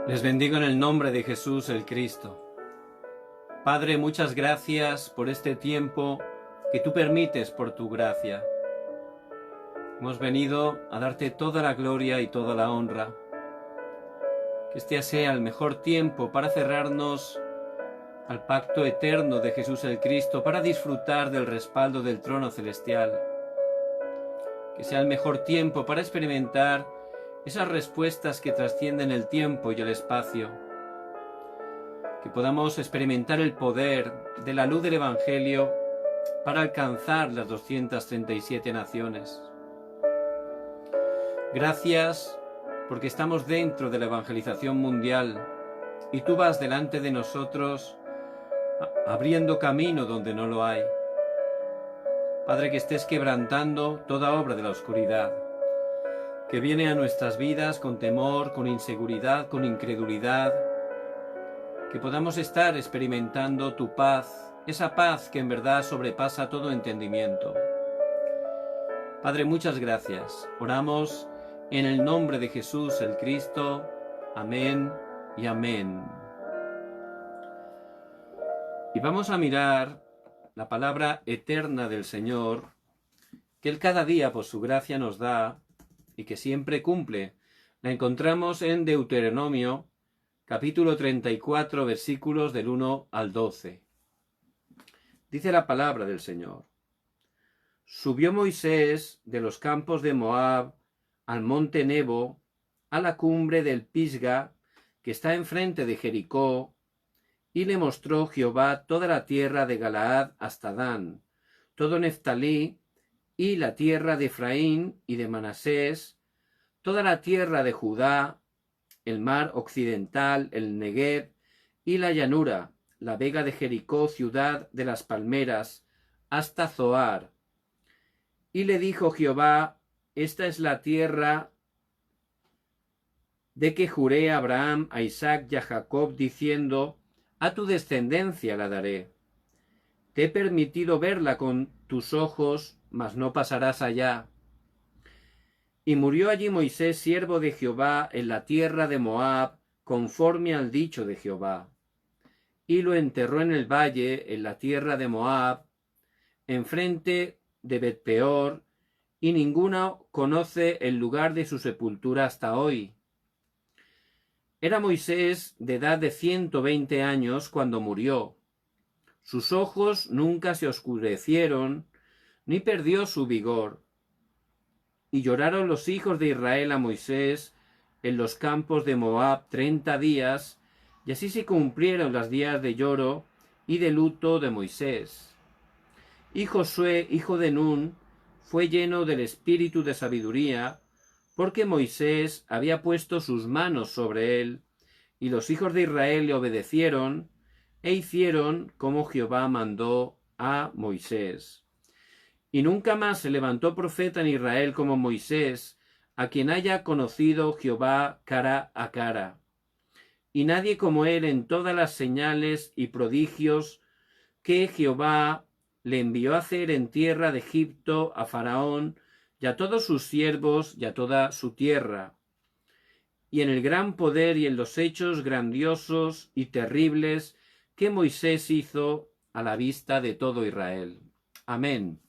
Les bendigo en el nombre de Jesús el Cristo. Padre, muchas gracias por este tiempo que tú permites por tu gracia. Hemos venido a darte toda la gloria y toda la honra. Que este sea el mejor tiempo para cerrarnos al pacto eterno de Jesús el Cristo, para disfrutar del respaldo del trono celestial. Que sea el mejor tiempo para experimentar esas respuestas que trascienden el tiempo y el espacio. Que podamos experimentar el poder de la luz del Evangelio para alcanzar las 237 naciones. Gracias porque estamos dentro de la evangelización mundial y tú vas delante de nosotros abriendo camino donde no lo hay. Padre, que estés quebrantando toda obra de la oscuridad que viene a nuestras vidas con temor, con inseguridad, con incredulidad, que podamos estar experimentando tu paz, esa paz que en verdad sobrepasa todo entendimiento. Padre, muchas gracias. Oramos en el nombre de Jesús el Cristo. Amén y amén. Y vamos a mirar la palabra eterna del Señor, que Él cada día por su gracia nos da y que siempre cumple. La encontramos en Deuteronomio, capítulo 34, versículos del 1 al 12. Dice la palabra del Señor: Subió Moisés de los campos de Moab al monte Nebo, a la cumbre del Pisga, que está enfrente de Jericó, y le mostró Jehová toda la tierra de Galaad hasta Dan, todo Neftalí, y la tierra de Efraín y de Manasés, toda la tierra de Judá, el mar occidental, el Neguev, y la llanura, la vega de Jericó, ciudad de las palmeras, hasta Zoar. Y le dijo Jehová: Esta es la tierra de que juré a Abraham, a Isaac y a Jacob, diciendo: A tu descendencia la daré. Te he permitido verla con tus ojos, mas no pasarás allá. Y murió allí Moisés, siervo de Jehová, en la tierra de Moab, conforme al dicho de Jehová. Y lo enterró en el valle, en la tierra de Moab, enfrente de Bet-peor, y ninguno conoce el lugar de su sepultura hasta hoy. Era Moisés de edad de 120 años cuando murió. Sus ojos nunca se oscurecieron, ni perdió su vigor. Y lloraron los hijos de Israel a Moisés en los campos de Moab 30 días, y así se cumplieron los días de lloro y de luto de Moisés. Y Josué, hijo de Nun, fue lleno del espíritu de sabiduría, porque Moisés había puesto sus manos sobre él, y los hijos de Israel le obedecieron, e hicieron como Jehová mandó a Moisés. Y nunca más se levantó profeta en Israel como Moisés, a quien haya conocido Jehová cara a cara. Y nadie como él en todas las señales y prodigios que Jehová le envió a hacer en tierra de Egipto a Faraón y a todos sus siervos y a toda su tierra. Y en el gran poder y en los hechos grandiosos y terribles que Moisés hizo a la vista de todo Israel. Amén.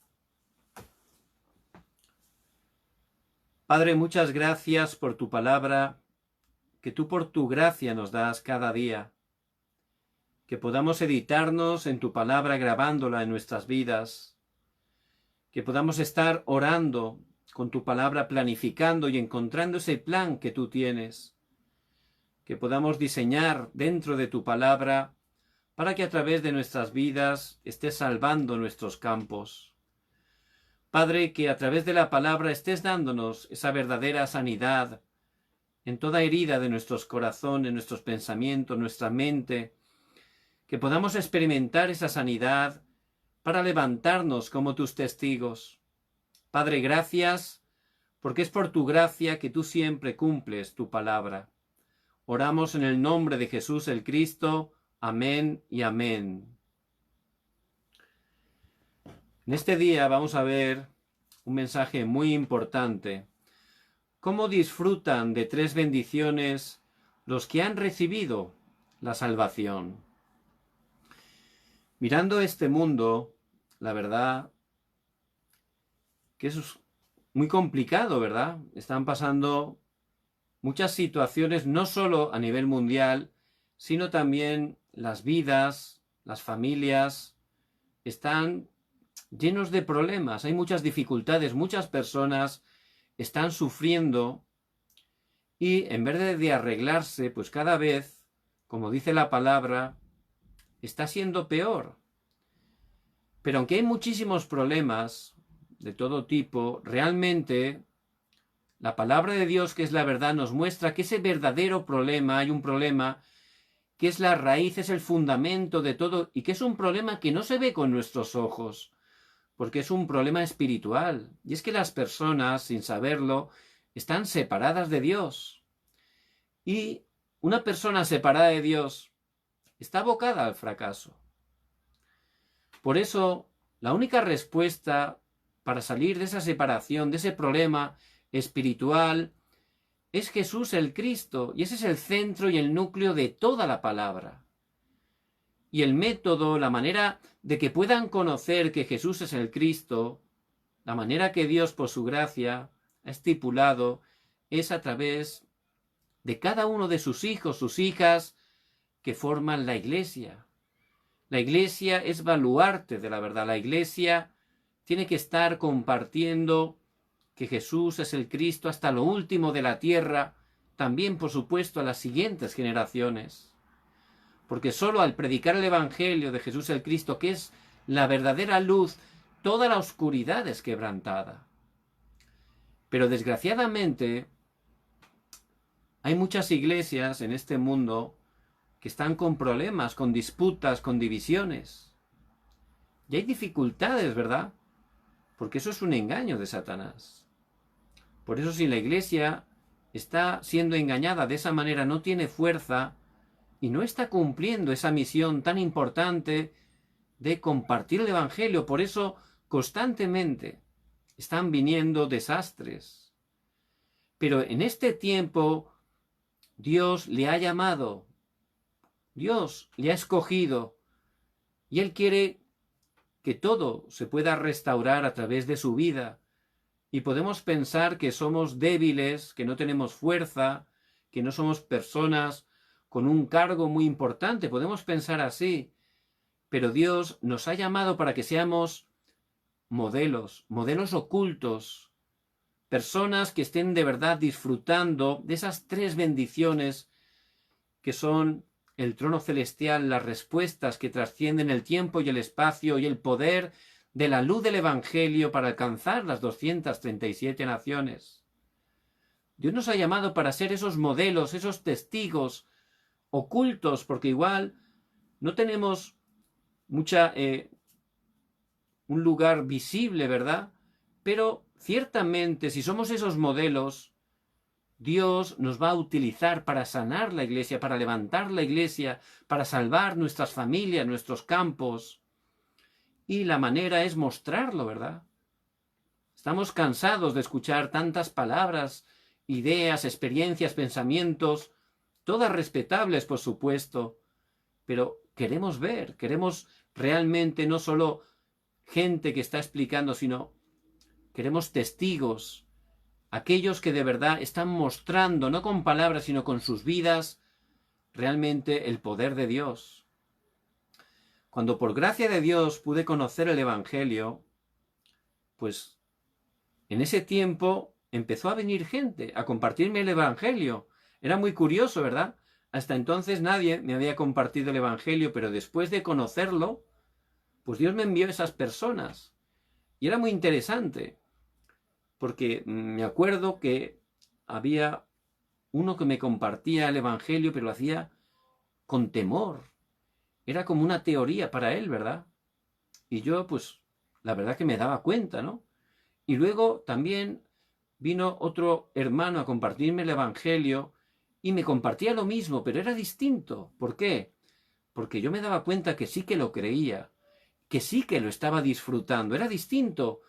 Padre, muchas gracias por tu palabra, que tú por tu gracia nos das cada día. Que podamos editarnos en tu palabra grabándola en nuestras vidas. Que podamos estar orando con tu palabra, planificando y encontrando ese plan que tú tienes. Que podamos diseñar dentro de tu palabra para que a través de nuestras vidas estés salvando nuestros campos. Padre, que a través de la palabra estés dándonos esa verdadera sanidad en toda herida de nuestros corazones, nuestros pensamientos, nuestra mente, que podamos experimentar esa sanidad para levantarnos como tus testigos. Padre, gracias, porque es por tu gracia que tú siempre cumples tu palabra. Oramos en el nombre de Jesús el Cristo. Amén y amén. En este día vamos a ver un mensaje muy importante. ¿Cómo disfrutan de 3 bendiciones los que han recibido la salvación. Mirando este mundo, la verdad que es muy complicado, ¿verdad? Están pasando muchas situaciones, no solo a nivel mundial, sino también las vidas, las familias, están llenos de problemas, hay muchas dificultades, muchas personas están sufriendo y en vez de arreglarse, pues cada vez, como dice la palabra, está siendo peor. Pero aunque hay muchísimos problemas de todo tipo, realmente la palabra de Dios, que es la verdad, nos muestra que ese verdadero problema, hay un problema que es la raíz, es el fundamento de todo, y que es un problema que no se ve con nuestros ojos, porque es un problema espiritual. Y es que las personas, sin saberlo, están separadas de Dios. Y una persona separada de Dios está abocada al fracaso. Por eso, la única respuesta para salir de esa separación, de ese problema espiritual, es Jesús el Cristo, y ese es el centro y el núcleo de toda la palabra. Y el método, la manera de que puedan conocer que Jesús es el Cristo, la manera que Dios por su gracia ha estipulado, es a través de cada uno de sus hijos, sus hijas, que forman la Iglesia. La Iglesia es baluarte de la verdad. La Iglesia tiene que estar compartiendo que Jesús es el Cristo hasta lo último de la tierra, también por supuesto a las siguientes generaciones. Porque solo al predicar el Evangelio de Jesús el Cristo, que es la verdadera luz, toda la oscuridad es quebrantada. Pero desgraciadamente hay muchas iglesias en este mundo que están con problemas, con disputas, con divisiones. Y hay dificultades, ¿verdad? Porque eso es un engaño de Satanás. Por eso si la iglesia está siendo engañada de esa manera, no tiene fuerza y no está cumpliendo esa misión tan importante de compartir el Evangelio. Por eso constantemente están viniendo desastres. Pero en este tiempo Dios le ha llamado, Dios le ha escogido y Él quiere que todo se pueda restaurar a través de su vida. Y podemos pensar que somos débiles, que no tenemos fuerza, que no somos personas con un cargo muy importante. Podemos pensar así. Pero Dios nos ha llamado para que seamos modelos, modelos ocultos, personas que estén de verdad disfrutando de esas tres bendiciones que son el trono celestial, las respuestas que trascienden el tiempo y el espacio y el poder de la luz del Evangelio para alcanzar las 237 naciones. Dios nos ha llamado para ser esos modelos, esos testigos ocultos, porque igual no tenemos un lugar visible, ¿verdad? Pero ciertamente, si somos esos modelos, Dios nos va a utilizar para sanar la iglesia, para levantar la iglesia, para salvar nuestras familias, nuestros campos. Y la manera es mostrarlo, ¿verdad? Estamos cansados de escuchar tantas palabras, ideas, experiencias, pensamientos, todas respetables, por supuesto, pero queremos ver, queremos realmente no solo gente que está explicando, sino queremos testigos, aquellos que de verdad están mostrando, no con palabras, sino con sus vidas, realmente el poder de Dios. Cuando por gracia de Dios pude conocer el Evangelio, pues en ese tiempo empezó a venir gente a compartirme el Evangelio. Era muy curioso, ¿verdad? Hasta entonces nadie me había compartido el Evangelio, pero después de conocerlo, pues Dios me envió esas personas. Y era muy interesante, porque me acuerdo que había uno que me compartía el Evangelio, pero lo hacía con temor. Era como una teoría para él, ¿verdad? Y yo, pues, la verdad que me daba cuenta, ¿no? Y luego también vino otro hermano a compartirme el Evangelio y me compartía lo mismo, pero era distinto. ¿Por qué? Porque yo me daba cuenta que sí que lo creía, que sí que lo estaba disfrutando. Era distinto.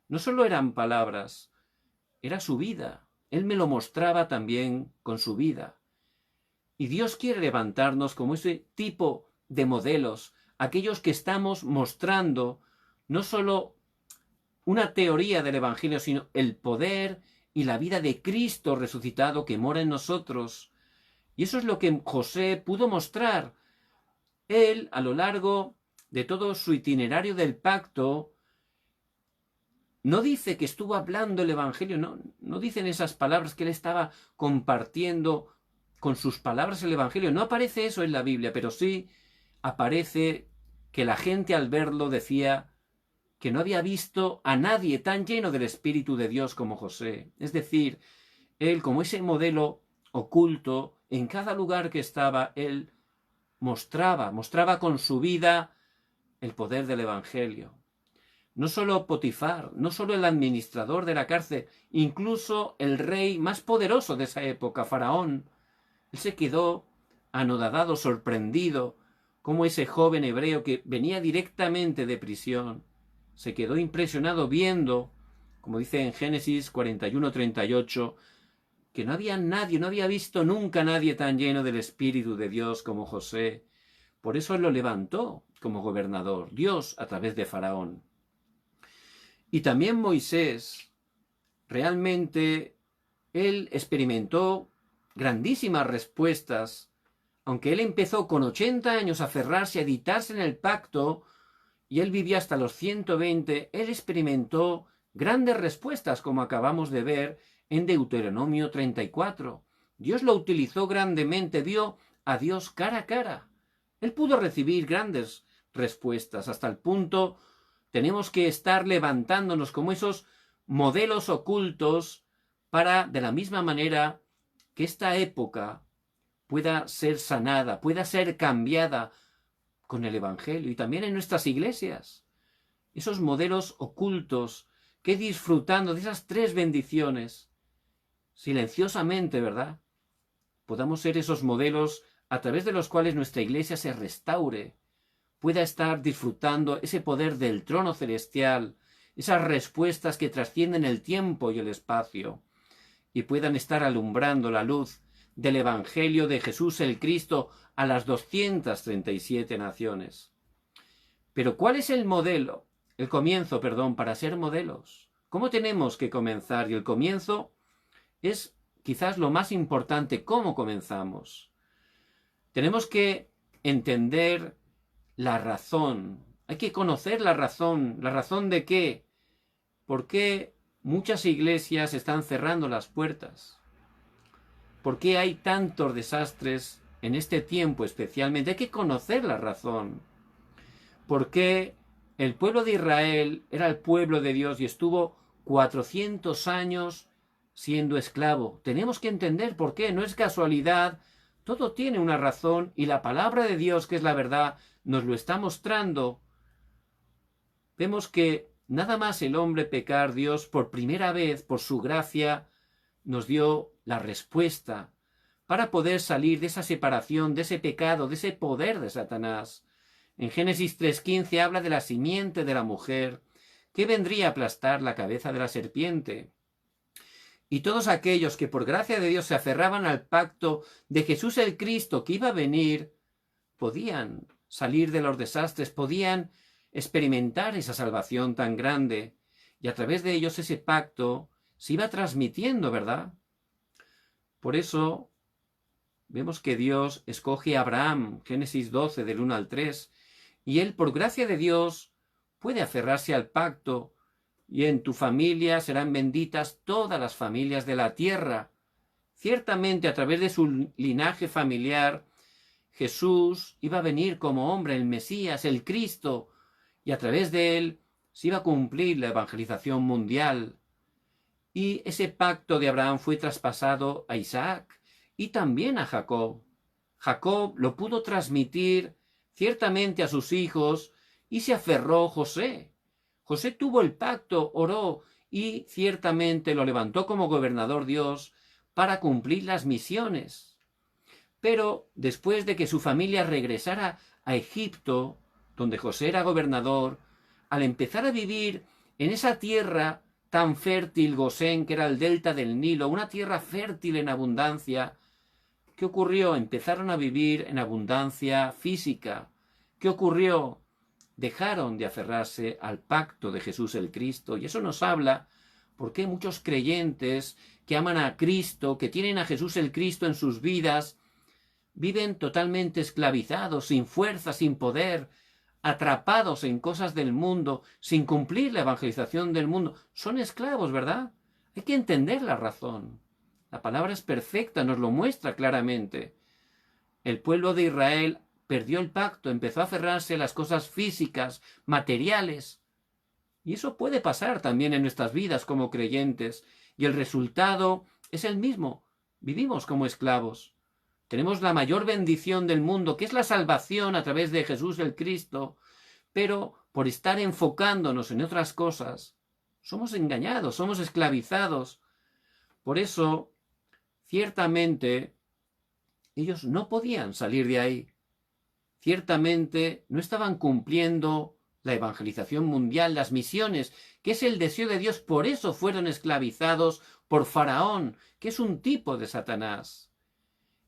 No solo eran palabras, era su vida. Él me lo mostraba también con su vida. Y Dios quiere levantarnos como ese tipo de modelos, aquellos que estamos mostrando no solo una teoría del Evangelio, sino el poder y la vida de Cristo resucitado que mora en nosotros. Y eso es lo que José pudo mostrar. Él, a lo largo de todo su itinerario del pacto, no dice que estuvo hablando el Evangelio, no dicen esas palabras que él estaba compartiendo con sus palabras el Evangelio. No aparece eso en la Biblia, pero sí aparece que la gente al verlo decía que no había visto a nadie tan lleno del Espíritu de Dios como José. Es decir, él como ese modelo oculto, en cada lugar que estaba, él mostraba con su vida el poder del Evangelio. No solo Potifar, no solo el administrador de la cárcel, incluso el rey más poderoso de esa época, Faraón, él se quedó anodadado, sorprendido, como ese joven hebreo que venía directamente de prisión, se quedó impresionado viendo, como dice en Génesis 41:38, que no había nadie, no había visto nunca nadie tan lleno del Espíritu de Dios como José. Por eso él lo levantó como gobernador, Dios a través de Faraón. Y también Moisés, realmente, él experimentó grandísimas respuestas, aunque él empezó con 80 años a aferrarse, a editarse en el pacto, y él vivía hasta los 120, él experimentó grandes respuestas, como acabamos de ver en Deuteronomio 34. Dios lo utilizó grandemente, vio a Dios cara a cara. Él pudo recibir grandes respuestas, hasta el punto tenemos que estar levantándonos como esos modelos ocultos para, de la misma manera, que esta época pueda ser sanada, pueda ser cambiada con el Evangelio y también en nuestras iglesias. Esos modelos ocultos que disfrutando de esas tres bendiciones, silenciosamente, ¿verdad?, podamos ser esos modelos a través de los cuales nuestra iglesia se restaure, pueda estar disfrutando ese poder del trono celestial, esas respuestas que trascienden el tiempo y el espacio, y puedan estar alumbrando la luz del Evangelio de Jesús el Cristo a las 237 naciones. Pero ¿cuál es el modelo? El comienzo, para ser modelos. ¿Cómo tenemos que comenzar? Y el comienzo es quizás lo más importante, ¿cómo comenzamos? Tenemos que entender la razón. Hay que conocer la razón. ¿La razón de qué? ¿Por qué muchas iglesias están cerrando las puertas? ¿Por qué hay tantos desastres en este tiempo especialmente? Hay que conocer la razón. ¿Por qué el pueblo de Israel era el pueblo de Dios y estuvo 400 años siendo esclavo? Tenemos que entender por qué. No es casualidad. Todo tiene una razón y la palabra de Dios, que es la verdad, nos lo está mostrando. Vemos que nada más el hombre pecar, Dios por primera vez, por su gracia, nos dio la respuesta para poder salir de esa separación, de ese pecado, de ese poder de Satanás. En Génesis 3:15 habla de la simiente de la mujer que vendría a aplastar la cabeza de la serpiente. Y todos aquellos que por gracia de Dios se aferraban al pacto de Jesús el Cristo que iba a venir, podían salir de los desastres, podían experimentar esa salvación tan grande. Y a través de ellos ese pacto se iba transmitiendo, ¿verdad? Por eso vemos que Dios escoge a Abraham, Génesis 12, del 1 al 3, y él, por gracia de Dios, puede aferrarse al pacto, y en tu familia serán benditas todas las familias de la tierra. Ciertamente, a través de su linaje familiar, Jesús iba a venir como hombre, el Mesías, el Cristo, y a través de él se iba a cumplir la evangelización mundial. Y ese pacto de Abraham fue traspasado a Isaac y también a Jacob. Jacob lo pudo transmitir ciertamente a sus hijos y se aferró José. José tuvo el pacto, oró y ciertamente lo levantó como gobernador Dios para cumplir las misiones. Pero después de que su familia regresara a Egipto, donde José era gobernador, al empezar a vivir en esa tierra tan fértil, Gosén, que era el delta del Nilo, una tierra fértil en abundancia, ¿Qué ocurrió? Empezaron a vivir en abundancia física. ¿Qué ocurrió? Dejaron de aferrarse al pacto de Jesús el Cristo. Y eso nos habla porque hay muchos creyentes que aman a Cristo, que tienen a Jesús el Cristo en sus vidas, viven totalmente esclavizados, sin fuerza, sin poder, atrapados en cosas del mundo, sin cumplir la evangelización del mundo. Son esclavos, ¿verdad? Hay que entender la razón. La palabra es perfecta, nos lo muestra claramente. El pueblo de Israel perdió el pacto, empezó a aferrarse a las cosas físicas, materiales. Y eso puede pasar también en nuestras vidas como creyentes. Y el resultado es el mismo. Vivimos como esclavos. Tenemos la mayor bendición del mundo, que es la salvación a través de Jesús el Cristo. Pero por estar enfocándonos en otras cosas, somos engañados, somos esclavizados. Por eso, ciertamente, ellos no podían salir de ahí. Ciertamente no estaban cumpliendo la evangelización mundial, las misiones, que es el deseo de Dios. Por eso fueron esclavizados por Faraón, que es un tipo de Satanás.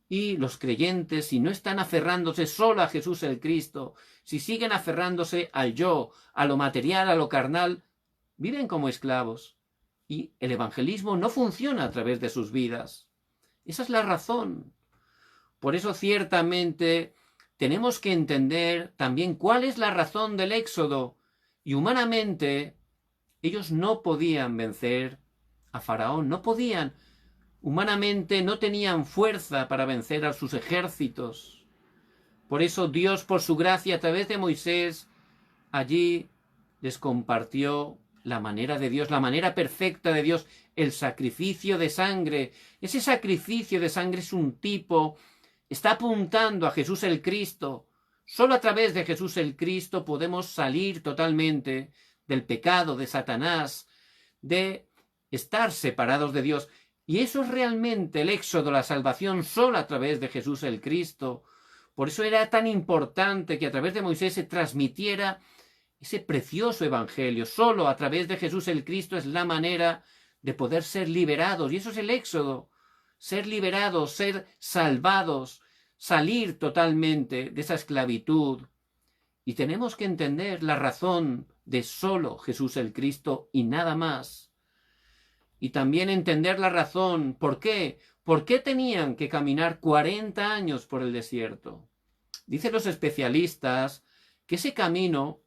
Y los creyentes, si no están aferrándose solo a Jesús el Cristo, si siguen aferrándose al yo, a lo material, a lo carnal, viven como esclavos. Y el evangelismo no funciona a través de sus vidas. Esa es la razón. Por eso ciertamente tenemos que entender también cuál es la razón del éxodo. Y humanamente ellos no podían vencer a Faraón, no podían. Humanamente no tenían fuerza para vencer a sus ejércitos. Por eso Dios, por su gracia, a través de Moisés, allí les compartió la manera de Dios, la manera perfecta de Dios, el sacrificio de sangre. Ese sacrificio de sangre es un tipo, está apuntando a Jesús el Cristo. Solo a través de Jesús el Cristo podemos salir totalmente del pecado, de Satanás, de estar separados de Dios. Y eso es realmente el éxodo, la salvación, solo a través de Jesús el Cristo. Por eso era tan importante que a través de Moisés se transmitiera ese precioso evangelio. Solo a través de Jesús el Cristo es la manera de poder ser liberados. Y eso es el éxodo. Ser liberados, ser salvados, salir totalmente de esa esclavitud. Y tenemos que entender la razón de solo Jesús el Cristo y nada más. Y también entender la razón. ¿Por qué? ¿Por qué tenían que caminar 40 años por el desierto? Dicen los especialistas que ese camino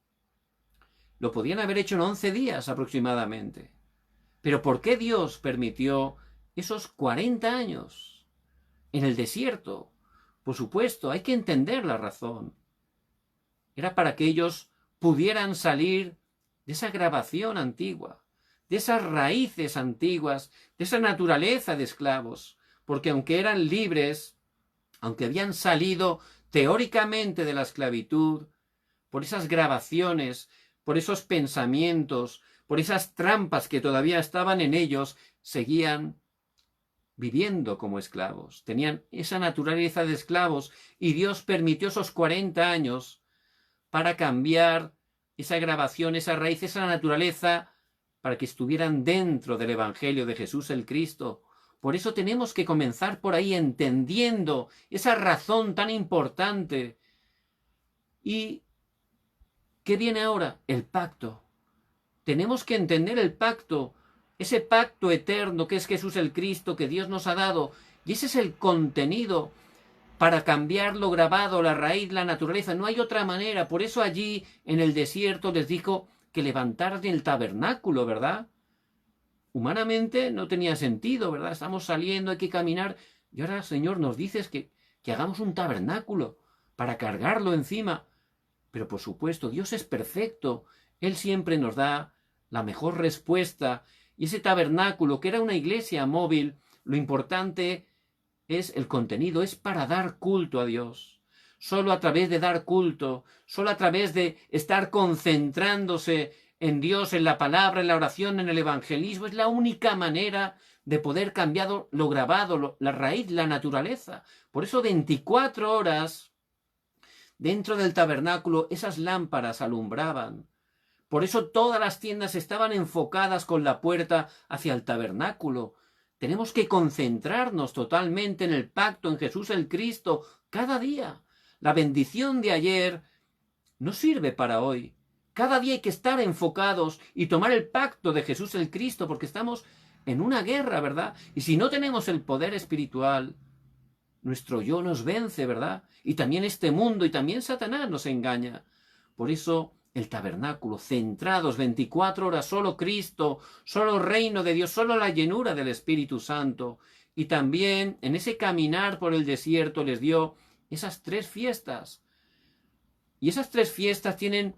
lo podían haber hecho en 11 días aproximadamente. Pero ¿por qué Dios permitió esos 40 años en el desierto? Por supuesto, hay que entender la razón. Era para que ellos pudieran salir de esa grabación antigua, de esas raíces antiguas, de esa naturaleza de esclavos, porque aunque eran libres, aunque habían salido teóricamente de la esclavitud, por esas grabaciones, por esos pensamientos, por esas trampas que todavía estaban en ellos, seguían viviendo como esclavos. Tenían esa naturaleza de esclavos y Dios permitió esos 40 años para cambiar esa grabación, esa raíz, esa naturaleza, para que estuvieran dentro del Evangelio de Jesús el Cristo. Por eso tenemos que comenzar por ahí entendiendo esa razón tan importante. ¿Y qué viene ahora? El pacto. Tenemos que entender el pacto, ese pacto eterno que es Jesús el Cristo, que Dios nos ha dado. Y ese es el contenido para cambiar lo grabado, la raíz, la naturaleza. No hay otra manera. Por eso allí en el desierto les dijo que levantaran el tabernáculo, ¿verdad? Humanamente no tenía sentido, ¿verdad? Estamos saliendo, hay que caminar. Y ahora, Señor, nos dices que hagamos un tabernáculo para cargarlo encima. Pero por supuesto, Dios es perfecto. Él siempre nos da la mejor respuesta. Y ese tabernáculo, que era una iglesia móvil, lo importante es el contenido, es para dar culto a Dios. Solo a través de dar culto, solo a través de estar concentrándose en Dios, en la palabra, en la oración, en el evangelismo, es la única manera de poder cambiar lo grabado, la raíz, la naturaleza. Por eso 24 horas dentro del tabernáculo esas lámparas alumbraban. Por eso todas las tiendas estaban enfocadas con la puerta hacia el tabernáculo. Tenemos que concentrarnos totalmente en el pacto, en Jesús el Cristo, cada día. La bendición de ayer no sirve para hoy. Cada día hay que estar enfocados y tomar el pacto de Jesús el Cristo, porque estamos en una guerra, ¿verdad? Y si no tenemos el poder espiritual, nuestro yo nos vence, ¿verdad? Y también este mundo y también Satanás nos engaña. Por eso el tabernáculo, centrados 24 horas, solo Cristo, solo reino de Dios, solo la llenura del Espíritu Santo. Y también en ese caminar por el desierto les dio esas 3 fiestas. Y esas 3 fiestas tienen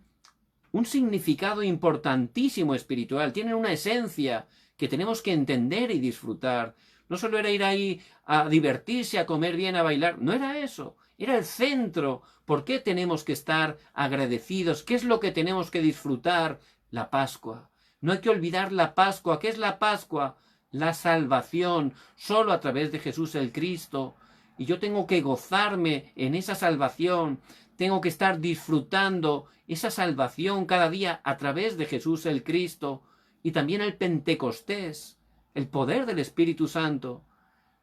un significado importantísimo espiritual, tienen una esencia que tenemos que entender y disfrutar. No solo era ir ahí a divertirse, a comer bien, a bailar, no era eso, era el centro. ¿Por qué tenemos que estar agradecidos? ¿Qué es lo que tenemos que disfrutar? La Pascua. No hay que olvidar la Pascua. ¿Qué es la Pascua? La salvación, solo a través de Jesús el Cristo. Y yo tengo que gozarme en esa salvación, tengo que estar disfrutando esa salvación cada día a través de Jesús el Cristo. Y también el Pentecostés, el poder del Espíritu Santo.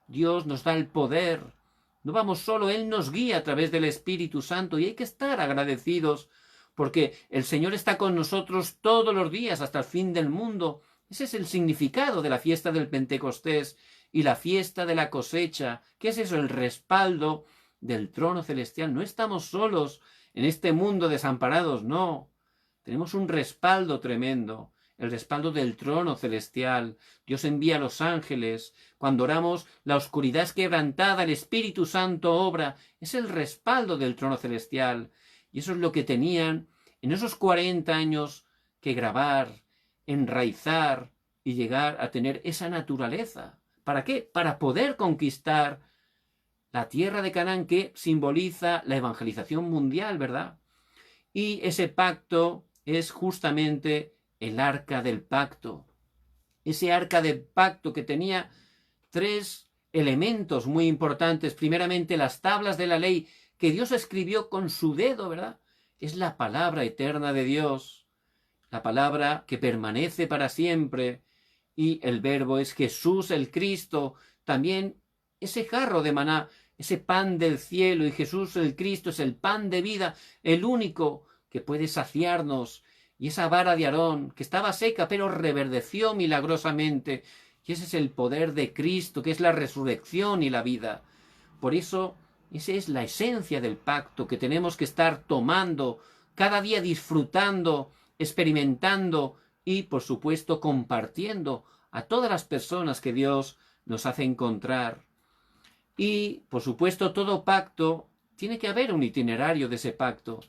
Dios nos da el poder. No vamos solo, Él nos guía a través del Espíritu Santo y hay que estar agradecidos porque el Señor está con nosotros todos los días hasta el fin del mundo. Ese es el significado de la fiesta del Pentecostés y la fiesta de la cosecha. ¿Qué es eso? El respaldo del trono celestial. No estamos solos en este mundo desamparados, no. Tenemos un respaldo tremendo, el respaldo del trono celestial. Dios envía a los ángeles. Cuando oramos, la oscuridad es quebrantada, el Espíritu Santo obra. Es el respaldo del trono celestial. Y eso es lo que tenían en esos 40 años que grabar, enraizar y llegar a tener esa naturaleza. ¿Para qué? Para poder conquistar la tierra de Canaán, que simboliza la evangelización mundial, ¿verdad? Y ese pacto es justamente el arca del pacto. Ese arca del pacto que tenía 3 elementos muy importantes. Primeramente, las tablas de la ley que Dios escribió con su dedo, ¿verdad? Es la palabra eterna de Dios, la palabra que permanece para siempre. Y el verbo es Jesús el Cristo. También ese jarro de maná, ese pan del cielo, y Jesús el Cristo es el pan de vida, el único que puede saciarnos. Y esa vara de Aarón, que estaba seca, pero reverdeció milagrosamente. Y ese es el poder de Cristo, que es la resurrección y la vida. Por eso, esa es la esencia del pacto que tenemos que estar tomando, cada día disfrutando, experimentando y, por supuesto, compartiendo a todas las personas que Dios nos hace encontrar. Y, por supuesto, todo pacto, tiene que haber un itinerario de ese pacto.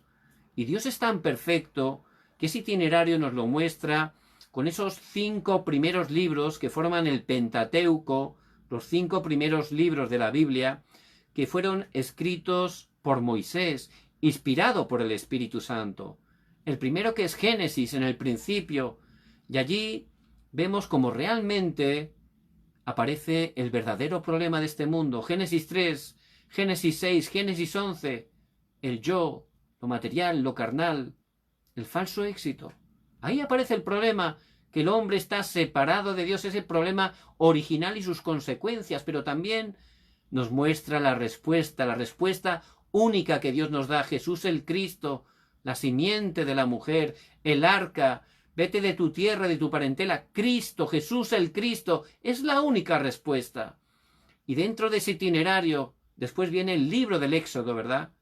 Y Dios es tan perfecto que ese itinerario nos lo muestra con esos 5 primeros libros que forman el Pentateuco, los 5 primeros libros de la Biblia, que fueron escritos por Moisés, inspirado por el Espíritu Santo. El primero, que es Génesis, en el principio, y allí vemos cómo realmente aparece el verdadero problema de este mundo. Génesis 3, Génesis 6, Génesis 11, el yo, lo material, lo carnal, el falso éxito. Ahí aparece el problema, que el hombre está separado de Dios, ese problema original y sus consecuencias, pero también nos muestra la respuesta única que Dios nos da, Jesús el Cristo, la simiente de la mujer, el arca, vete de tu tierra, de tu parentela, Cristo, Jesús el Cristo, es la única respuesta. Y dentro de ese itinerario, después viene el libro del Éxodo, ¿verdad?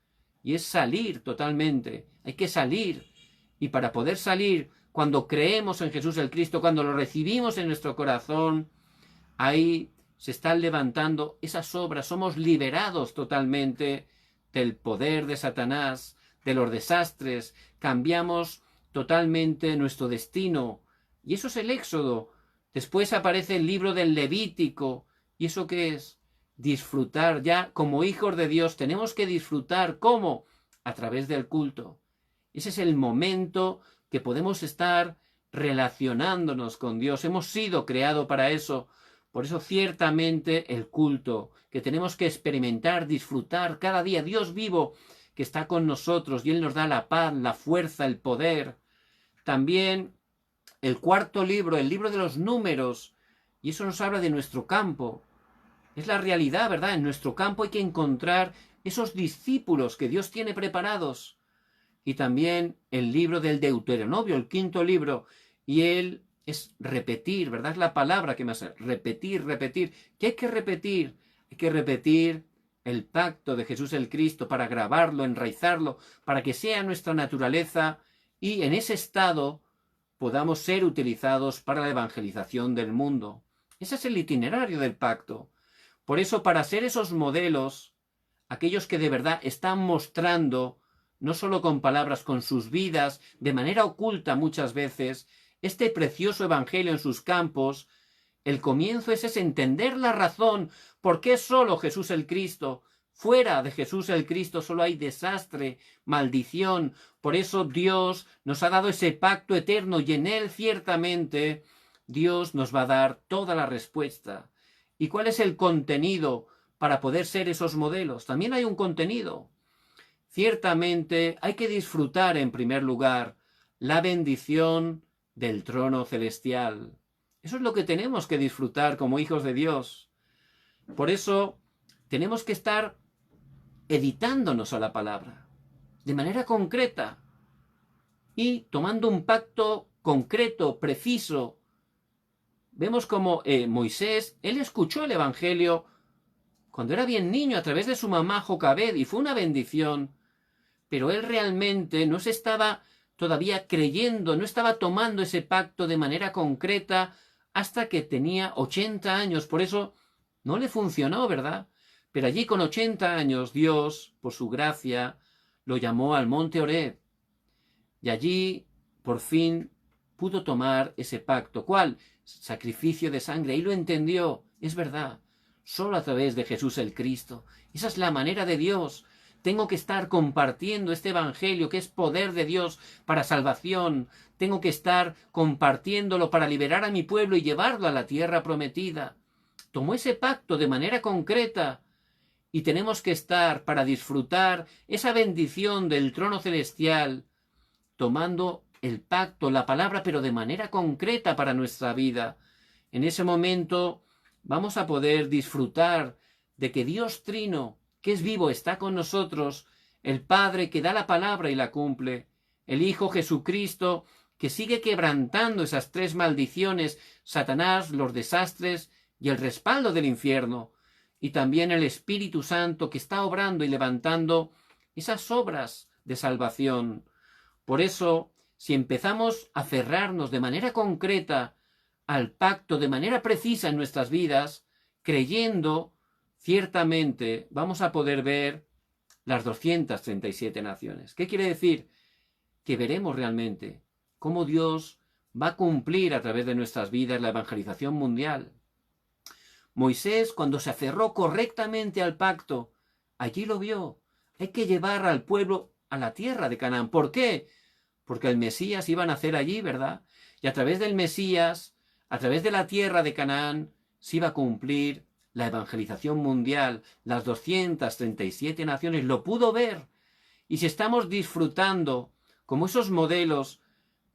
Y es salir totalmente, hay que salir. Y para poder salir, cuando creemos en Jesús el Cristo, cuando lo recibimos en nuestro corazón, ahí se están levantando esas obras, somos liberados totalmente del poder de Satanás, de los desastres, cambiamos totalmente nuestro destino. Y eso es el Éxodo. Después aparece el libro del Levítico. ¿Y eso qué es? Disfrutar ya como hijos de Dios. Tenemos que disfrutar. ¿Cómo? A través del culto. Ese es el momento que podemos estar relacionándonos con Dios. Hemos sido creados para eso. Por eso ciertamente el culto, que tenemos que experimentar, disfrutar cada día. Dios vivo que está con nosotros y Él nos da la paz, la fuerza, el poder. También el 4.º libro, el libro de los números, Y eso nos habla de nuestro campo. Es la realidad, ¿verdad? En nuestro campo hay que encontrar esos discípulos que Dios tiene preparados. Y también el libro del Deuteronomio, el 5.º libro. Y él es repetir, ¿verdad? Es la palabra que me hace. Repetir, repetir. ¿Qué hay que repetir? Hay que repetir el pacto de Jesús el Cristo para grabarlo, enraizarlo, para que sea nuestra naturaleza y en ese estado podamos ser utilizados para la evangelización del mundo. Ese es el itinerario del pacto. Por eso, para ser esos modelos, aquellos que de verdad están mostrando, no solo con palabras, con sus vidas, de manera oculta muchas veces, este precioso evangelio en sus campos, el comienzo es entender la razón por qué solo Jesús el Cristo. Fuera de Jesús el Cristo solo hay desastre, maldición. Por eso Dios nos ha dado ese pacto eterno y en él ciertamente Dios nos va a dar toda la respuesta. ¿Y cuál es el contenido para poder ser esos modelos? También hay un contenido. Ciertamente hay que disfrutar en primer lugar la bendición del trono celestial. Eso es lo que tenemos que disfrutar como hijos de Dios. Por eso tenemos que estar editándonos a la palabra, de manera concreta, y tomando un pacto concreto, preciso. Vemos como Moisés, él escuchó el Evangelio cuando era bien niño a través de su mamá Jocabed y fue una bendición, pero él realmente no se estaba todavía creyendo, no estaba tomando ese pacto de manera concreta hasta que tenía 80 años. Por eso no le funcionó, ¿verdad? Pero allí con 80 años Dios, por su gracia, lo llamó al monte Horeb. Y allí, por fin, pudo tomar ese pacto. ¿Cuál? Sacrificio de sangre. Y lo entendió. Es verdad. Solo a través de Jesús el Cristo. Esa es la manera de Dios. Tengo que estar compartiendo este evangelio que es poder de Dios para salvación. Tengo que estar compartiéndolo para liberar a mi pueblo y llevarlo a la tierra prometida. Tomó ese pacto de manera concreta y tenemos que estar para disfrutar esa bendición del trono celestial, tomando el pacto, la palabra, pero de manera concreta para nuestra vida. En ese momento vamos a poder disfrutar de que Dios Trino, que es vivo, está con nosotros, el Padre que da la palabra y la cumple, el Hijo Jesucristo que sigue quebrantando esas 3 maldiciones, Satanás, los desastres y el respaldo del infierno, y también el Espíritu Santo que está obrando y levantando esas obras de salvación. Por eso, si empezamos a cerrarnos de manera concreta al pacto, de manera precisa en nuestras vidas, creyendo, ciertamente vamos a poder ver las 237 naciones. ¿Qué quiere decir? Que veremos realmente cómo Dios va a cumplir a través de nuestras vidas la evangelización mundial. Moisés, cuando se aferró correctamente al pacto, allí lo vio. Hay que llevar al pueblo a la tierra de Canaán. ¿Por qué? Porque el Mesías iba a nacer allí, ¿verdad? Y a través del Mesías, a través de la tierra de Canaán, se iba a cumplir la evangelización mundial. Las 237 naciones lo pudo ver. Y si estamos disfrutando como esos modelos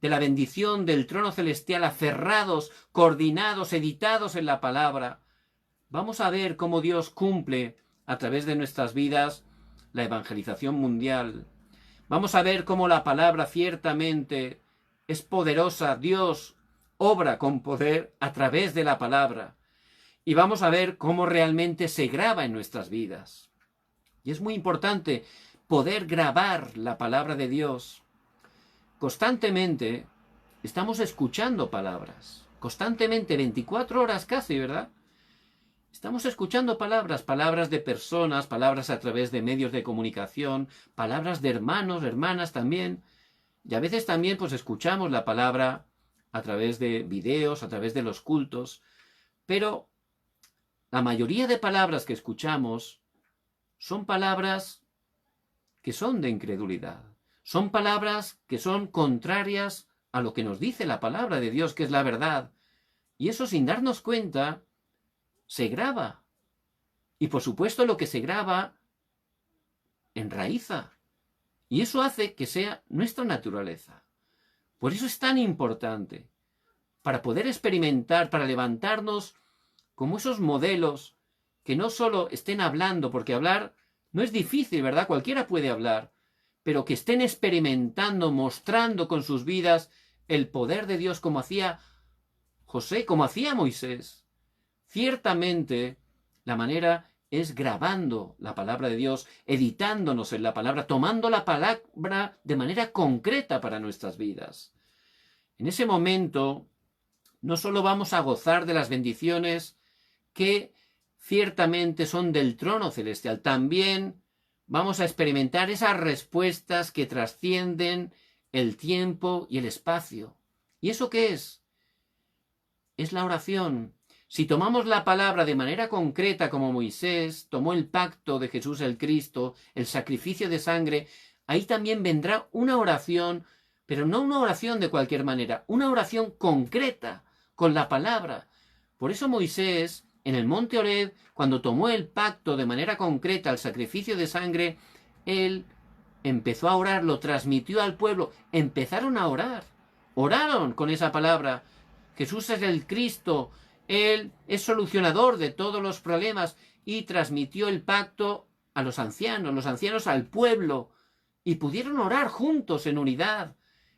de la bendición del trono celestial, aferrados, coordinados, editados en la palabra, vamos a ver cómo Dios cumple a través de nuestras vidas la evangelización mundial. Vamos a ver cómo la palabra ciertamente es poderosa. Dios obra con poder a través de la palabra. Y vamos a ver cómo realmente se graba en nuestras vidas. Y es muy importante poder grabar la palabra de Dios. Constantemente estamos escuchando palabras. Constantemente, 24 horas casi, ¿verdad? Estamos escuchando palabras, palabras de personas, palabras a través de medios de comunicación, palabras de hermanos, hermanas también. Y a veces también pues escuchamos la palabra a través de videos, a través de los cultos. Pero la mayoría de palabras que escuchamos son palabras que son de incredulidad. Son palabras que son contrarias a lo que nos dice la palabra de Dios, que es la verdad. Y eso sin darnos cuenta se graba. Y por supuesto lo que se graba enraiza. Y eso hace que sea nuestra naturaleza. Por eso es tan importante para poder experimentar, para levantarnos como esos modelos que no solo estén hablando, porque hablar no es difícil, ¿verdad? Cualquiera puede hablar, pero que estén experimentando, mostrando con sus vidas el poder de Dios como hacía José, como hacía Moisés. Ciertamente, la manera es grabando la palabra de Dios, editándonos en la palabra, tomando la palabra de manera concreta para nuestras vidas. En ese momento, no solo vamos a gozar de las bendiciones que ciertamente son del trono celestial, también vamos a experimentar esas respuestas que trascienden el tiempo y el espacio. ¿Y eso qué es? Es la oración. Si tomamos la palabra de manera concreta como Moisés tomó el pacto de Jesús el Cristo, el sacrificio de sangre, ahí también vendrá una oración, pero no una oración de cualquier manera, una oración concreta con la palabra. Por eso Moisés, en el monte Horeb, cuando tomó el pacto de manera concreta, el sacrificio de sangre, él empezó a orar, lo transmitió al pueblo, empezaron a orar, oraron con esa palabra. Jesús es el Cristo, Él es solucionador de todos los problemas y transmitió el pacto a los ancianos al pueblo, y pudieron orar juntos en unidad.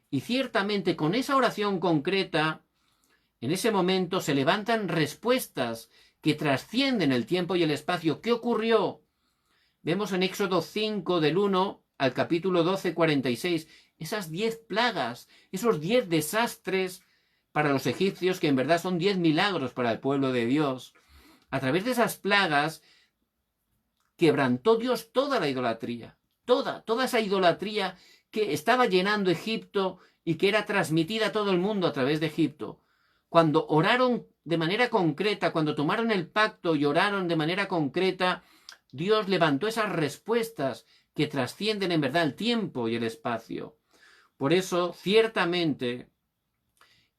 Y ciertamente con esa oración concreta, en ese momento se levantan respuestas que trascienden el tiempo y el espacio. ¿Qué ocurrió? Vemos en Éxodo 5, del 1 al capítulo 12, 46, esas 10 plagas, esos 10 desastres para los egipcios, que en verdad son 10 milagros para el pueblo de Dios. A través de esas plagas quebrantó Dios toda la idolatría, toda esa idolatría que estaba llenando Egipto y que era transmitida a todo el mundo a través de Egipto. Cuando oraron de manera concreta, cuando tomaron el pacto y oraron de manera concreta, Dios levantó esas respuestas que trascienden en verdad el tiempo y el espacio. Por eso, ciertamente,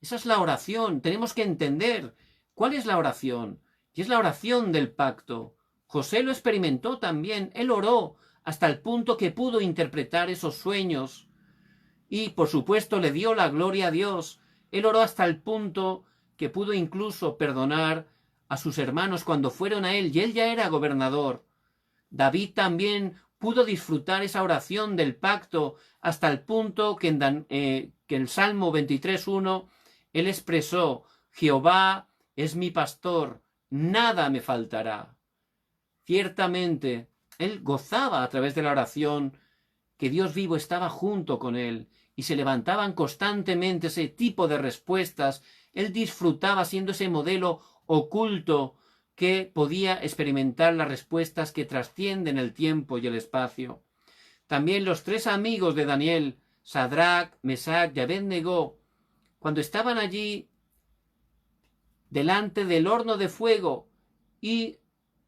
esa es la oración. Tenemos que entender cuál es la oración. Y es la oración del pacto. José lo experimentó también. Él oró hasta el punto que pudo interpretar esos sueños. Y, por supuesto, le dio la gloria a Dios. Él oró hasta el punto que pudo incluso perdonar a sus hermanos cuando fueron a él. Y él ya era gobernador. David también pudo disfrutar esa oración del pacto hasta el punto que en el Salmo 23.1 él expresó: Jehová es mi pastor, nada me faltará. Ciertamente, él gozaba a través de la oración que Dios vivo estaba junto con él y se levantaban constantemente ese tipo de respuestas. Él disfrutaba siendo ese modelo oculto que podía experimentar las respuestas que trascienden el tiempo y el espacio. También los 3 amigos de Daniel, Sadrach, Mesach y Abed-Negó, cuando estaban allí delante del horno de fuego y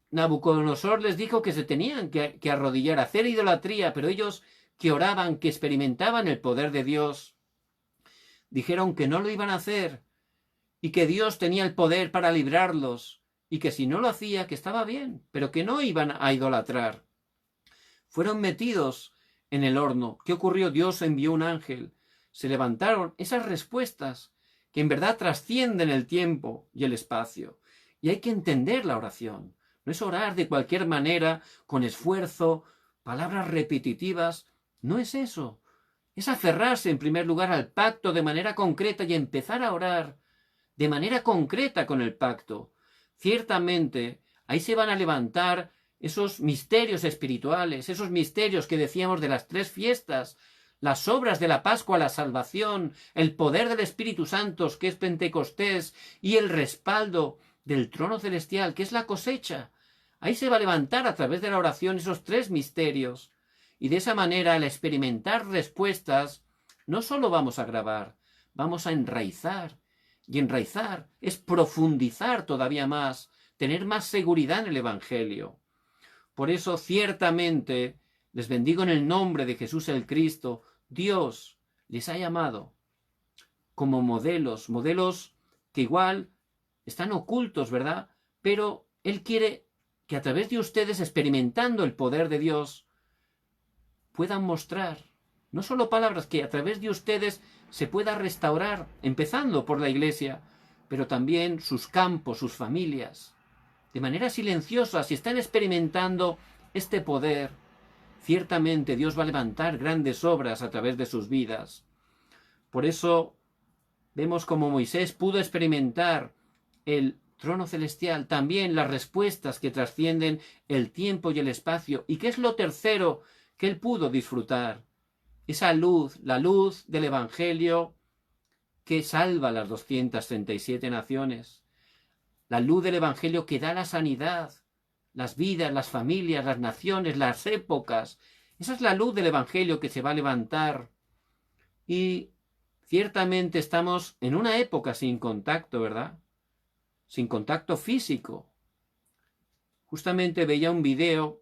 Nabucodonosor les dijo que se tenían que arrodillar, hacer idolatría, pero ellos que oraban, que experimentaban el poder de Dios, dijeron que no lo iban a hacer y que Dios tenía el poder para librarlos y que si no lo hacía, que estaba bien, pero que no iban a idolatrar. Fueron metidos en el horno. ¿Qué ocurrió? Dios envió un ángel. Se levantaron esas respuestas que en verdad trascienden el tiempo y el espacio. Y hay que entender la oración. No es orar de cualquier manera, con esfuerzo, palabras repetitivas. No es eso. Es aferrarse en primer lugar al pacto de manera concreta y empezar a orar de manera concreta con el pacto. Ciertamente, ahí se van a levantar esos misterios espirituales, esos misterios que decíamos de las 3 fiestas, las obras de la Pascua, la salvación, el poder del Espíritu Santo, que es Pentecostés, y el respaldo del trono celestial, que es la cosecha. Ahí se va a levantar a través de la oración esos 3 misterios. Y de esa manera, al experimentar respuestas, no solo vamos a grabar, vamos a enraizar. Y enraizar es profundizar todavía más, tener más seguridad en el Evangelio. Por eso, ciertamente, les bendigo en el nombre de Jesús el Cristo. Dios les ha llamado como modelos que igual están ocultos, ¿verdad? Pero Él quiere que a través de ustedes, experimentando el poder de Dios, puedan mostrar No solo palabras, que a través de ustedes se pueda restaurar, empezando por la Iglesia, pero también sus campos, sus familias. De manera silenciosa, si están experimentando este poder, ciertamente Dios va a levantar grandes obras a través de sus vidas. Por eso vemos como Moisés pudo experimentar el trono celestial, también las respuestas que trascienden el tiempo y el espacio. ¿Y qué es lo tercero que él pudo disfrutar? Esa luz, la luz del Evangelio que salva a las 237 naciones. La luz del Evangelio que da la sanidad, las vidas, las familias, las naciones, las épocas. Esa es la luz del Evangelio que se va a levantar. Y ciertamente estamos en una época sin contacto, ¿verdad? Sin contacto físico. Justamente veía un video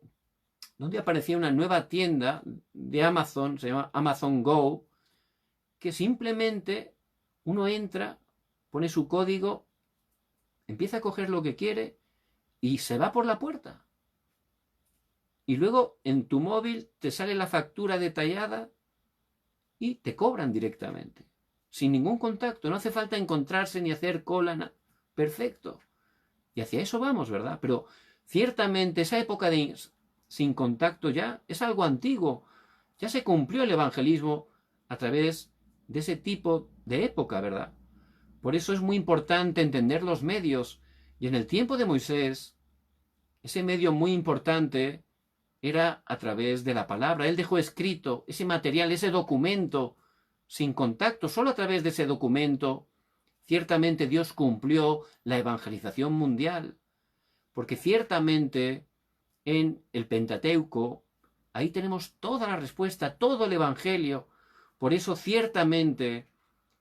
donde aparecía una nueva tienda de Amazon, se llama Amazon Go, que simplemente uno entra, pone su código, empieza a coger lo que quiere y se va por la puerta. Y luego en tu móvil te sale la factura detallada y te cobran directamente, sin ningún contacto. No hace falta encontrarse ni hacer cola. Perfecto. Y hacia eso vamos, ¿verdad? Pero ciertamente esa época sin contacto ya es algo antiguo. Ya se cumplió el evangelismo a través de ese tipo de época, ¿verdad? Por eso es muy importante entender los medios. Y en el tiempo de Moisés, ese medio muy importante era a través de la palabra. Él dejó escrito ese material, ese documento, sin contacto. Solo a través de ese documento, ciertamente Dios cumplió la evangelización mundial. Porque ciertamente en el Pentateuco, ahí tenemos toda la respuesta, todo el Evangelio. Por eso ciertamente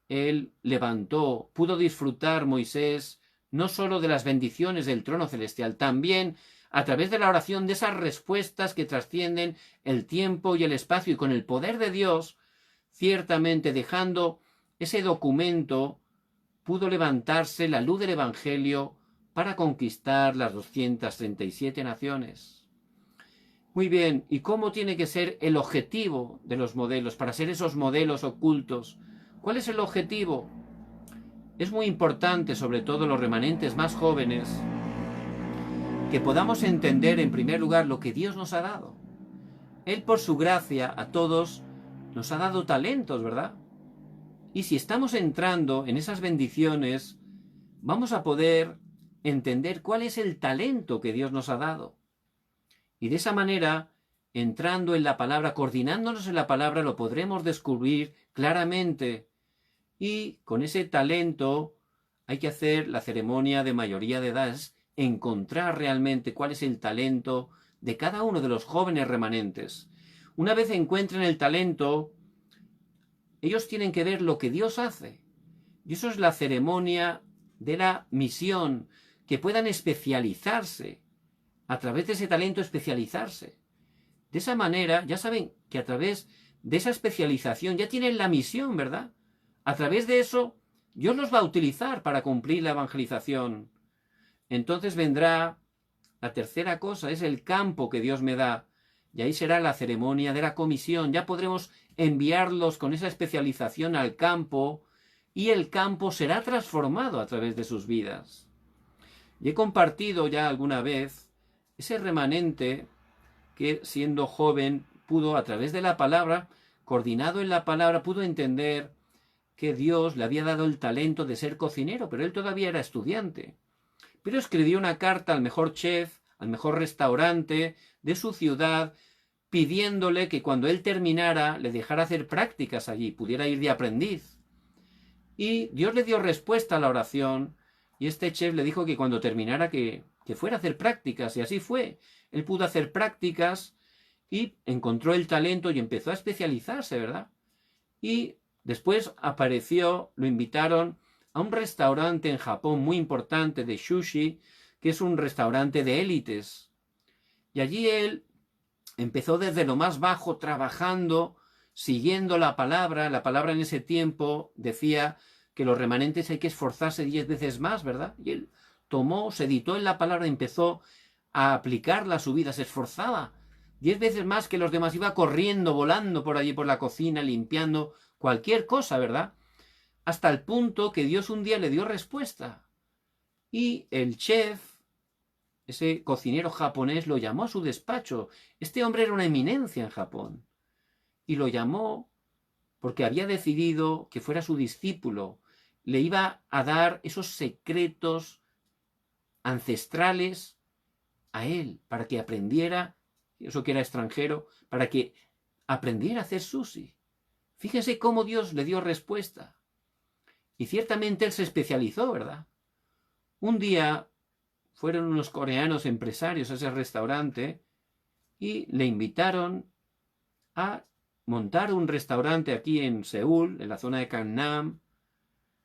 él levantó, pudo disfrutar Moisés no solo de las bendiciones del trono celestial, también a través de la oración de esas respuestas que trascienden el tiempo y el espacio, y con el poder de Dios, ciertamente dejando ese documento, pudo levantarse la luz del Evangelio para conquistar las 237 naciones. Muy bien, ¿y cómo tiene que ser el objetivo de los modelos, para ser esos modelos ocultos? ¿Cuál es el objetivo? Es muy importante, sobre todo los remanentes más jóvenes, que podamos entender en primer lugar lo que Dios nos ha dado. Él, por su gracia, a todos nos ha dado talentos, ¿verdad? Y si estamos entrando en esas bendiciones, vamos a poder entender cuál es el talento que Dios nos ha dado. Y de esa manera, entrando en la palabra, coordinándonos en la palabra, lo podremos descubrir claramente. Y con ese talento hay que hacer la ceremonia de mayoría de edad, encontrar realmente cuál es el talento de cada uno de los jóvenes remanentes. Una vez encuentren el talento, ellos tienen que ver lo que Dios hace. Y eso es la ceremonia de la misión, que puedan especializarse, a través de ese talento especializarse. De esa manera, ya saben que a través de esa especialización ya tienen la misión, ¿verdad? A través de eso, Dios los va a utilizar para cumplir la evangelización. Entonces vendrá la tercera cosa, es el campo que Dios me da. Y ahí será la ceremonia de la comisión. Ya podremos enviarlos con esa especialización al campo, y el campo será transformado a través de sus vidas. Y he compartido ya alguna vez ese remanente que, siendo joven, pudo, a través de la palabra, coordinado en la palabra, pudo entender que Dios le había dado el talento de ser cocinero, pero él todavía era estudiante. Pero escribió una carta al mejor chef, al mejor restaurante de su ciudad, pidiéndole que cuando él terminara le dejara hacer prácticas allí, pudiera ir de aprendiz. Y Dios le dio respuesta a la oración, y este chef le dijo que cuando terminara que fuera a hacer prácticas, y así fue. Él pudo hacer prácticas y encontró el talento y empezó a especializarse, ¿verdad? Y después apareció, lo invitaron a un restaurante en Japón muy importante de sushi, que es un restaurante de élites. Y allí él empezó desde lo más bajo, trabajando, siguiendo la palabra. La palabra en ese tiempo decía que los remanentes hay que esforzarse 10 veces más, ¿verdad? Y él tomó, se editó en la palabra, empezó a aplicarla a su vida, se esforzaba 10 veces más que los demás, iba corriendo, volando por allí por la cocina, limpiando cualquier cosa, ¿verdad? Hasta el punto que Dios un día le dio respuesta. Y el chef, ese cocinero japonés, lo llamó a su despacho. Este hombre era una eminencia en Japón. Y lo llamó porque había decidido que fuera su discípulo. Le iba a dar esos secretos ancestrales a él, para que aprendiera, eso que era extranjero, para que aprendiera a hacer sushi. Fíjense cómo Dios le dio respuesta. Y ciertamente él se especializó, ¿verdad? Un día fueron unos coreanos empresarios a ese restaurante y le invitaron a montar un restaurante aquí en Seúl, en la zona de Gangnam,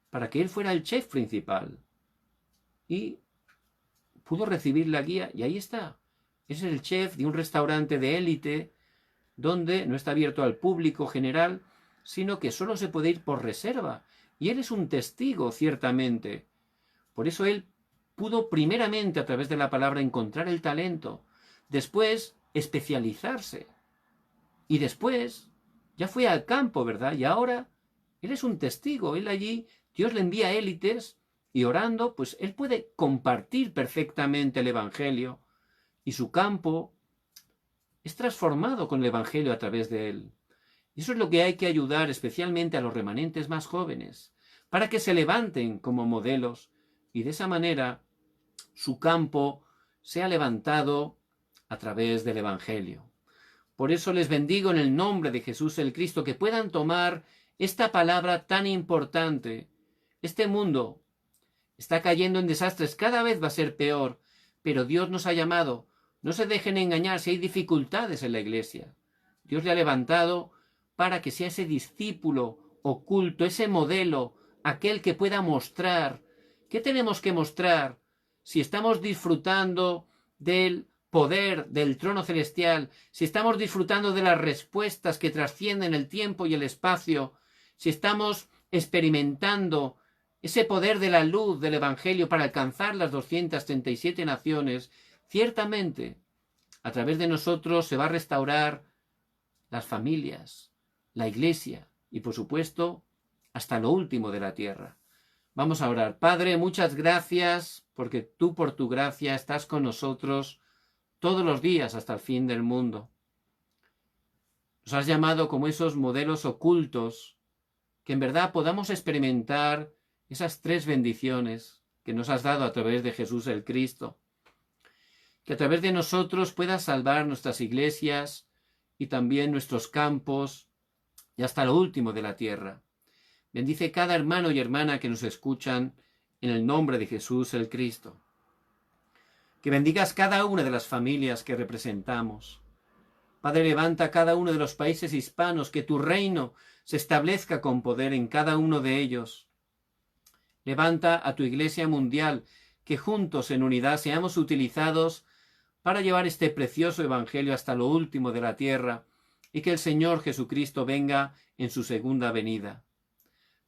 para que él fuera el chef principal. Y pudo recibir la guía y ahí está. Es el chef de un restaurante de élite donde no está abierto al público general, sino que solo se puede ir por reserva. Y él es un testigo, ciertamente. Por eso él pudo primeramente, a través de la palabra, encontrar el talento. Después, especializarse. Y después, ya fue al campo, ¿verdad? Y ahora, él es un testigo. Él allí, Dios le envía élites y orando, pues él puede compartir perfectamente el Evangelio. Y su campo es transformado con el Evangelio a través de él. Y eso es lo que hay que ayudar especialmente a los remanentes más jóvenes, para que se levanten como modelos y de esa manera su campo sea levantado a través del Evangelio. Por eso les bendigo en el nombre de Jesús el Cristo, que puedan tomar esta palabra tan importante. Este mundo está cayendo en desastres, cada vez va a ser peor, pero Dios nos ha llamado. No se dejen engañar si hay dificultades en la iglesia. Dios le ha levantado para que sea ese discípulo oculto, ese modelo, aquel que pueda mostrar. ¿Qué tenemos que mostrar? Si estamos disfrutando del poder del trono celestial, si estamos disfrutando de las respuestas que trascienden el tiempo y el espacio, si estamos experimentando ese poder de la luz del Evangelio para alcanzar las 237 naciones, ciertamente a través de nosotros se va a restaurar las familias, la iglesia y por supuesto hasta lo último de la tierra. Vamos a orar. Padre, muchas gracias porque tú por tu gracia estás con nosotros todos los días hasta el fin del mundo. Nos has llamado como esos modelos ocultos que en verdad podamos experimentar esas 3 bendiciones que nos has dado a través de Jesús el Cristo. Que a través de nosotros puedas salvar nuestras iglesias y también nuestros campos y hasta lo último de la tierra. Bendice cada hermano y hermana que nos escuchan en el nombre de Jesús el Cristo. Que bendigas cada una de las familias que representamos. Padre, levanta cada uno de los países hispanos, que tu reino se establezca con poder en cada uno de ellos. Levanta a tu iglesia mundial, que juntos en unidad seamos utilizados para llevar este precioso evangelio hasta lo último de la tierra y que el Señor Jesucristo venga en su segunda venida.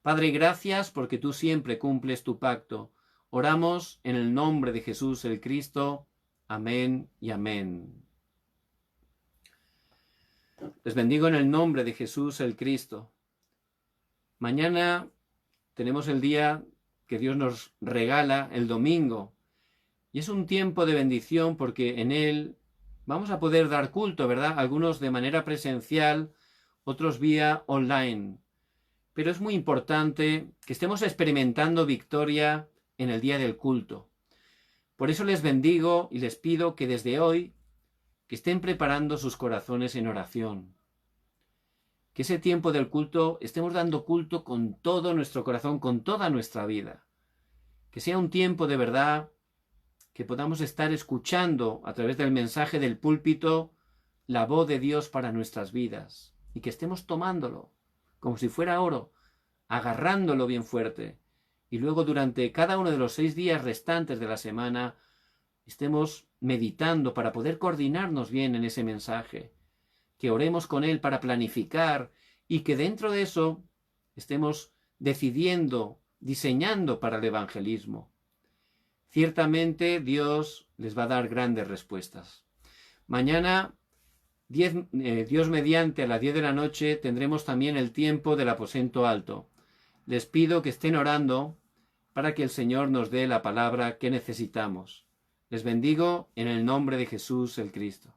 Padre, gracias porque tú siempre cumples tu pacto. Oramos en el nombre de Jesús el Cristo. Amén y amén. Les bendigo en el nombre de Jesús el Cristo. Mañana tenemos el día que Dios nos regala, el domingo. Y es un tiempo de bendición porque en él vamos a poder dar culto, ¿verdad? Algunos de manera presencial, otros vía online. Pero es muy importante que estemos experimentando victoria en el día del culto. Por eso les bendigo y les pido que desde hoy que estén preparando sus corazones en oración. Que ese tiempo del culto estemos dando culto con todo nuestro corazón, con toda nuestra vida. Que sea un tiempo de verdad que podamos estar escuchando a través del mensaje del púlpito la voz de Dios para nuestras vidas y que estemos tomándolo como si fuera oro, agarrándolo bien fuerte y luego durante cada uno de los 6 días restantes de la semana estemos meditando para poder coordinarnos bien en ese mensaje, que oremos con él para planificar y que dentro de eso estemos decidiendo, diseñando para el evangelismo. Ciertamente Dios les va a dar grandes respuestas. Mañana Dios mediante, a las 10 de la noche tendremos también el tiempo del aposento alto. Les pido que estén orando para que el Señor nos dé la palabra que necesitamos. Les bendigo en el nombre de Jesús el Cristo.